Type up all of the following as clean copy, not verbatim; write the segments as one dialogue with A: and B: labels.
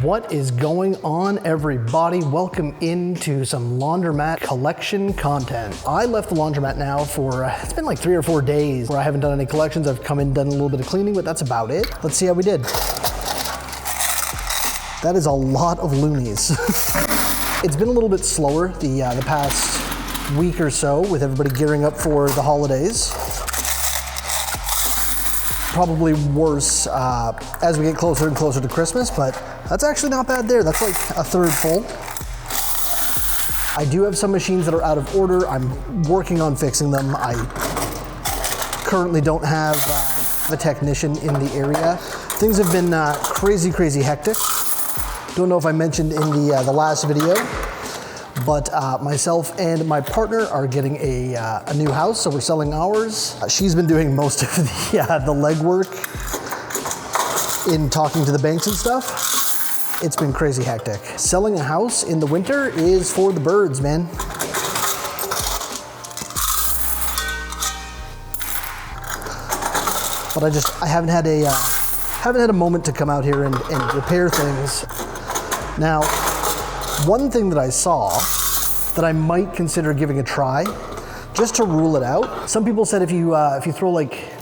A: What is going on, everybody? Welcome into some laundromat collection content. I left the laundromat now for, it's been like 3 or 4 days where I haven't done any collections. I've come in, done a little bit of cleaning, but that's about it. Let's see how we did. That is a lot of loonies. It's been a little bit slower the past week or so with everybody gearing up for the holidays. Probably worse as we get closer and closer to Christmas, but that's actually not bad there. That's like a third full. I do have some machines that are out of order. I'm working on fixing them. I currently don't have a technician in the area. Things have been crazy hectic. Don't know if I mentioned in the last video, but myself and my partner are getting a new house, so we're selling ours. She's been doing most of the legwork in talking to the banks and stuff. It's been crazy hectic. Selling a house in the winter is for the birds, man. But I haven't had a moment to come out here and repair things. Now, one thing that I saw that I might consider giving a try, just to rule it out. Some people said if you throw like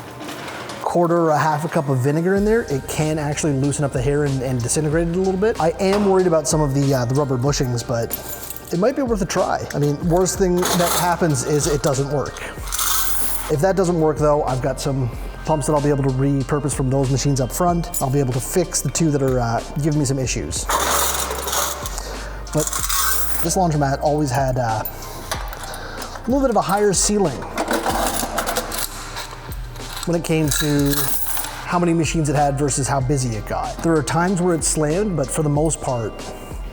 A: quarter or a half a cup of vinegar in there, it can actually loosen up the hair and disintegrate it a little bit. I am worried about some of the rubber bushings, but it might be worth a try. I mean, worst thing that happens is it doesn't work. If that doesn't work though, I've got some pumps that I'll be able to repurpose from those machines up front. I'll be able to fix the two that are giving me some issues. But this laundromat always had a little bit of a higher ceiling when it came to how many machines it had versus how busy it got. There are times where it's slammed, but for the most part,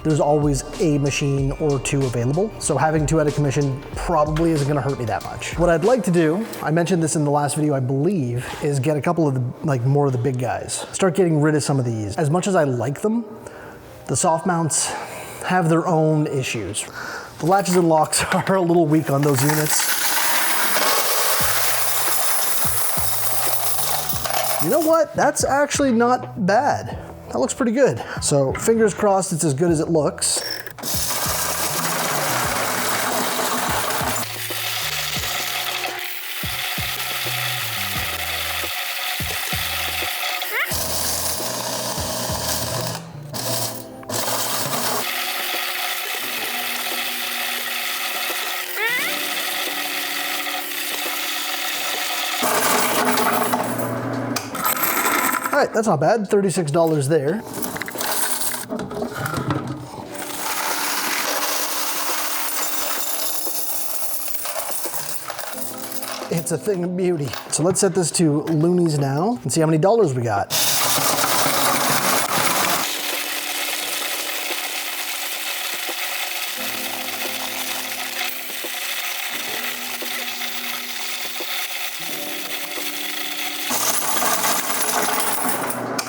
A: there's always a machine or two available. So having two out of commission probably isn't gonna hurt me that much. What I'd like to do, I mentioned this in the last video, I believe, is get a couple of the, more of the big guys. Start getting rid of some of these. As much as I like them, the soft mounts have their own issues. The latches and locks are a little weak on those units. You know what? That's actually not bad. That looks pretty good. So fingers crossed it's as good as it looks. All right, that's not bad, $36 there. It's a thing of beauty. So let's set this to loonies now and see how many dollars we got.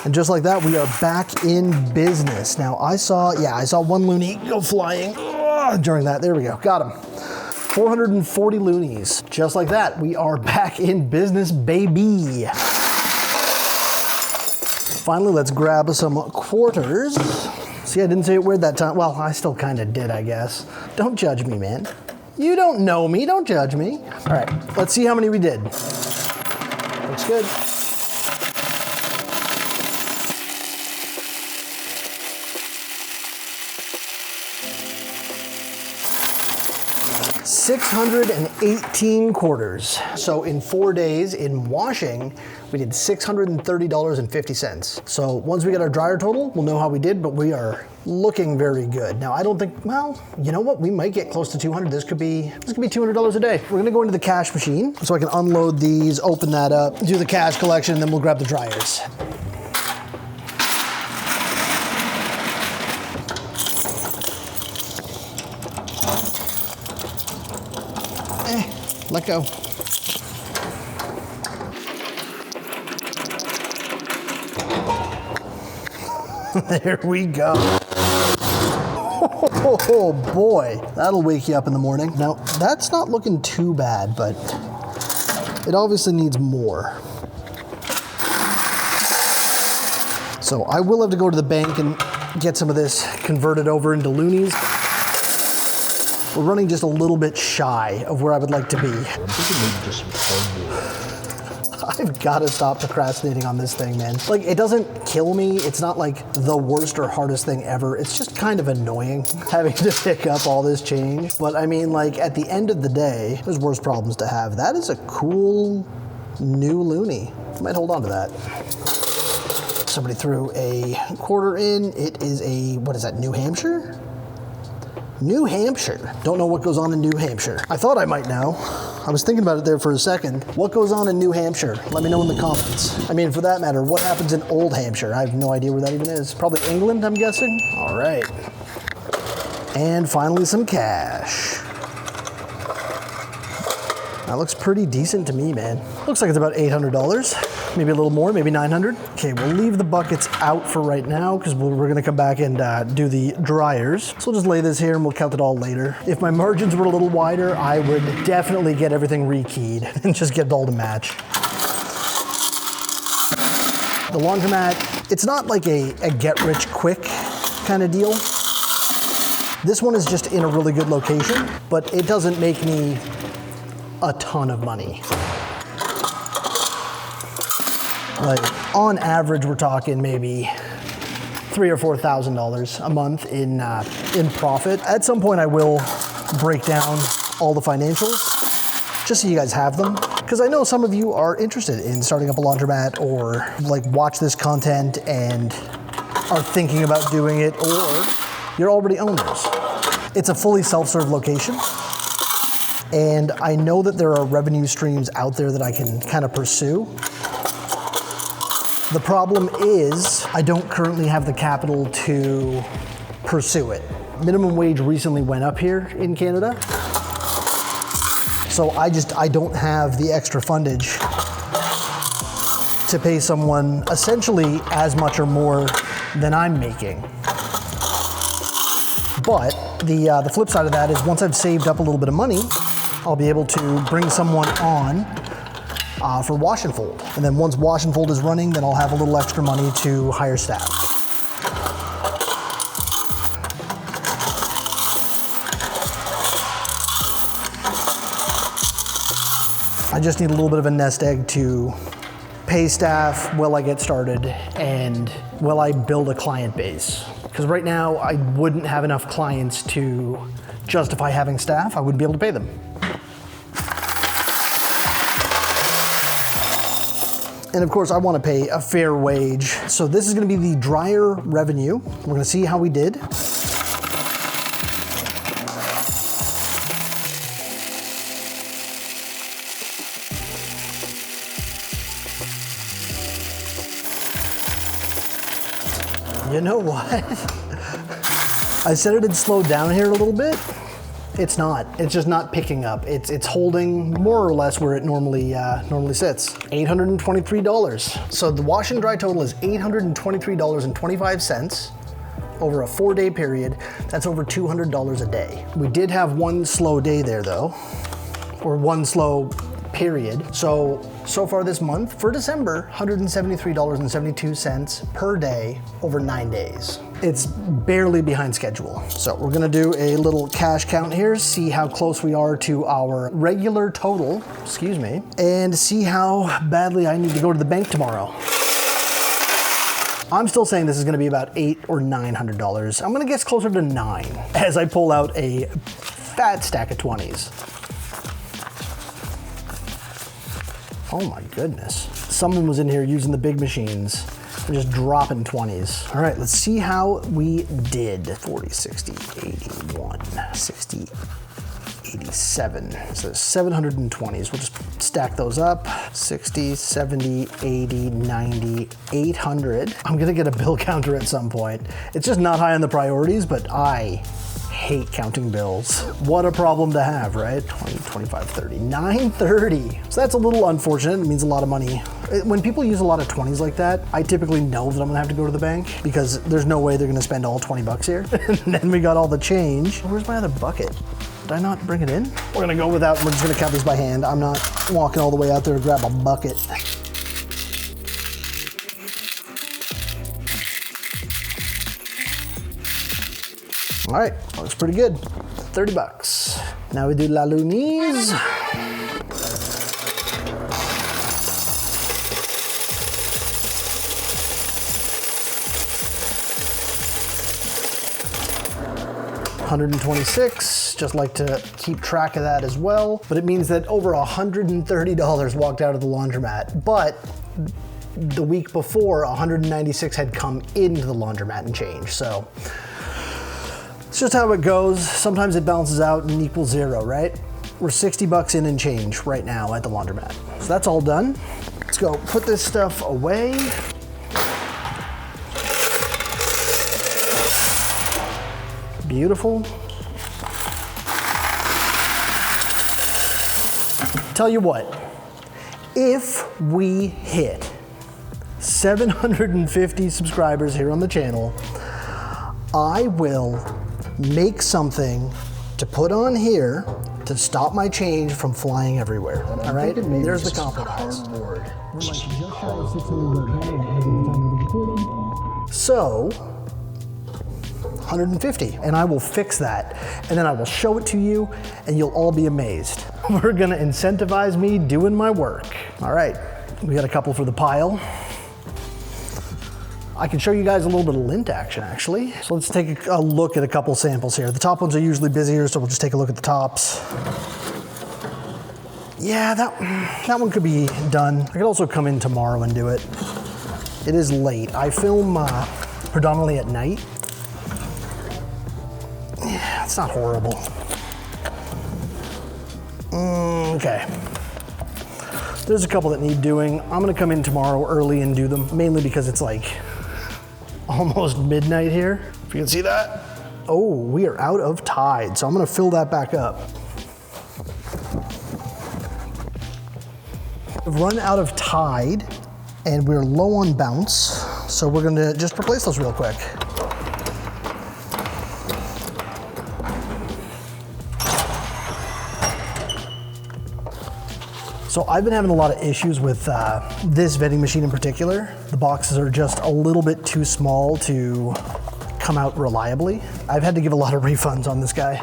A: And just like that, we are back in business. Now I saw one loony go flying during that. There we go, got him. 440 loonies. Just like that, we are back in business, baby. Finally, let's grab some quarters. See, I didn't say it weird that time. Well, I still kind of did, I guess. Don't judge me, man. You don't know me, don't judge me. All right, let's see how many we did. Looks good. $618 quarters. So in 4 days in washing, we did $630.50. So once we get our dryer total, we'll know how we did, but we are looking very good. Now I don't think, well, you know what? We might get close to 200. This could be $200 a day. We're gonna go into the cash machine so I can unload these, open that up, do the cash collection, and then we'll grab the dryers. Let go. There we go. Oh boy, that'll wake you up in the morning. Now, that's not looking too bad, but it obviously needs more. So I will have to go to the bank and get some of this converted over into loonies. We're running just a little bit shy of where I would like to be.
B: I'm thinking maybe just some cardboard.
A: I've got to stop procrastinating on this thing, man. Like, it doesn't kill me. It's not like the worst or hardest thing ever. It's just kind of annoying having to pick up all this change. But I mean, like, at the end of the day, there's worse problems to have. That is a cool new loonie. I might hold on to that. Somebody threw a quarter in. It is a, what is that, New Hampshire? New Hampshire. Don't know what goes on in New Hampshire. I thought I might know. I was thinking about it there for a second. What goes on in New Hampshire? Let me know in the comments. I mean, for that matter, what happens in Old Hampshire? I have no idea where that even is. Probably England, I'm guessing. All right. And finally, some cash. That looks pretty decent to me, man. Looks like it's about $800. Maybe a little more, maybe 900. Okay, we'll leave the buckets out for right now because we're gonna come back and do the dryers. So we'll just lay this here and we'll count it all later. If my margins were a little wider, I would definitely get everything rekeyed and just get it all to match. The laundromat, it's not like a get-rich-quick kind of deal. This one is just in a really good location, but it doesn't make me a ton of money. Like, on average, we're talking maybe $3,000 or $4,000 a month in profit. At some point, I will break down all the financials, just so you guys have them. Because I know some of you are interested in starting up a laundromat, or like watch this content and are thinking about doing it, or you're already owners. It's a fully self-serve location. And I know that there are revenue streams out there that I can kind of pursue. The problem is I don't currently have the capital to pursue it. Minimum wage recently went up here in Canada. So I don't have the extra fundage to pay someone essentially as much or more than I'm making. But the flip side of that is once I've saved up a little bit of money, I'll be able to bring someone on for wash and fold. And then once wash and fold is running, then I'll have a little extra money to hire staff. I just need a little bit of a nest egg to pay staff while I get started and while I build a client base. Because right now I wouldn't have enough clients to justify having staff. I wouldn't be able to pay them. And of course, I want to pay a fair wage. So this is going to be the dryer revenue. We're going to see how we did. You know what? I said it'd slow down here a little bit. It's not. It's just not picking up. It's holding more or less where it normally sits. $823. So the wash and dry total is $823.25 over a 4-day period. That's over $200 a day. We did have one slow day there though, or one slow period. So far this month, for December, $173.72 per day over 9 days. It's barely behind schedule. So we're gonna do a little cash count here, see how close we are to our regular total, excuse me, and see how badly I need to go to the bank tomorrow. I'm still saying this is gonna be about $800 or $900. I'm gonna guess closer to 9 as I pull out a fat stack of 20s. Oh my goodness. Someone was in here using the big machines. We're just dropping 20s. All right, let's see how we did. 40, 60, 81, 60, 87. So 720s. We'll just stack those up. 60, 70, 80, 90, 800. I'm gonna get a bill counter at some point. It's just not high on the priorities, but I hate counting bills. What a problem to have, right? 20, 25, 30, 930. So that's a little unfortunate. It means a lot of money. When people use a lot of 20s like that, I typically know that I'm gonna have to go to the bank because there's no way they're gonna spend all 20 bucks here. And then we got all the change. Where's my other bucket? Did I not bring it in? We're gonna go without, we're just gonna count these by hand. I'm not walking all the way out there to grab a bucket. All right, looks pretty good. 30 bucks. Now we do La Lumise. $126, just like to keep track of that as well. But it means that over $130 walked out of the laundromat. But the week before, 196 had come into the laundromat and changed. So it's just how it goes. Sometimes it balances out and equals zero, right? We're 60 bucks in and change right now at the laundromat. So that's all done. Let's go put this stuff away. Beautiful. Tell you what, if we hit 750 subscribers here on the channel, I will make something to put on here to stop my change from flying everywhere. All right, there's the compromise. So, 150, and I will fix that. And then I will show it to you, and you'll all be amazed. We're gonna incentivize me doing my work. All right, we got a couple for the pile. I can show you guys a little bit of lint action, actually. So let's take a look at a couple samples here. The top ones are usually busier, so we'll just take a look at the tops. Yeah, that one could be done. I could also come in tomorrow and do it. It is late. I film predominantly at night. Yeah, it's not horrible. Okay. There's a couple that need doing. I'm gonna come in tomorrow early and do them, mainly because it's like almost midnight here. If you can see that. Oh, we are out of Tide, so I'm gonna fill that back up. We've run out of Tide and we're low on bounce, so we're gonna just replace those real quick. So I've been having a lot of issues with this vending machine in particular. The boxes are just a little bit too small to come out reliably. I've had to give a lot of refunds on this guy.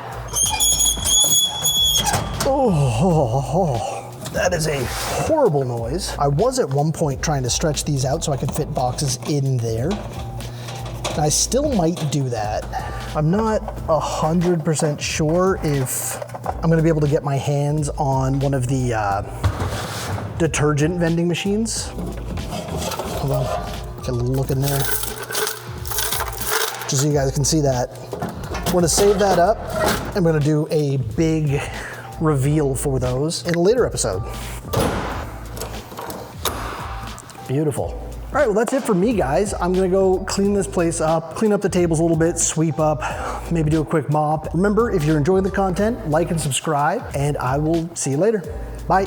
A: Oh, that is a horrible noise. I was at one point trying to stretch these out so I could fit boxes in there. And I still might do that. I'm not 100% sure if I'm gonna be able to get my hands on one of the detergent vending machines. Hold on, get a look in there. Just so you guys can see that. I'm gonna save that up. I'm gonna do a big reveal for those in a later episode. Beautiful. All right, well that's it for me, guys. I'm gonna go clean this place up, clean up the tables a little bit, sweep up, maybe do a quick mop. Remember, if you're enjoying the content, like and subscribe, and I will see you later. Bye.